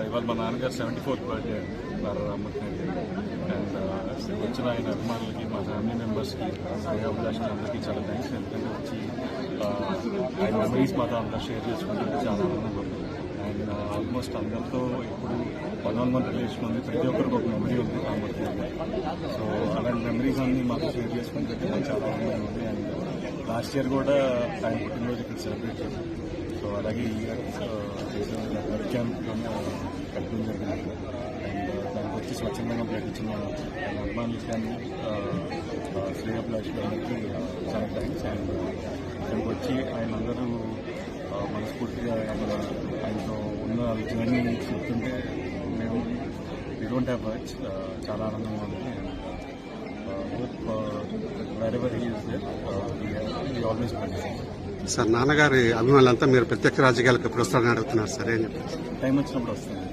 ఇవాళ మా నాన్నగారు 74th birthday Nara Rammurthy and వచ్చిన ఆయన అభిమానులకి మా ఫ్యామిలీ మెంబర్స్కి శ్రేయాభిలాషులు అందరికీ చాలా థ్యాంక్స్. ఎందుకంటే వచ్చి ఆయన మెమరీస్ మాతో అందరూ షేర్ చేసుకుంటుంటే చాలా ఆనందంగా ఉంది. అండ్ ఆల్మోస్ట్ అందరితో ఇప్పుడు 1-on-1 రిలేషన్ ఉంది. ప్రతి ఒక్కరికి ఒక మెమరీ ఉంది రామ్మూర్తి గారు. సో అలాంటి మెమరీస్ అన్ని మాతో షేర్ చేసుకుంటుంటే నాకు చాలా ఆనందంగా ఉంది. అండ్ లాస్ట్ ఇయర్ కూడా ఆయన పుట్టినరోజు ఇక్కడ సెలబ్రేట్ చేశాం. సో అలాగే ఈ ఇయర్ బ్లడ్ క్యాంప్లోనే కట్టడం జరిగింది. అండ్ దానికి వచ్చి స్వచ్ఛందంగా ప్రకటించిన అభిమానులకి కానీ శ్రేయాభిలాషులందరికీ చాలా థ్యాంక్స్. అండ్ ఇక్కడికి వచ్చి ఆయన అందరూ మనస్ఫూర్తిగా ఆయనతో ఉన్న జర్నీ చెప్తుంటే మేము వీ డోంట్ హ్యావ్ వర్డ్స్. చాలా ఆనందంగా ఉంది. Hope wherever he is there we always present. Sir నాన్నగారి అభిమానులంతా మీరు ప్రత్యక్ష రాజకీయాలకు ఎప్పుడు వస్తారని అడుగుతున్నారు సార్. ఏం చెప్పారు? టైం వచ్చినప్పుడు వస్తుంది.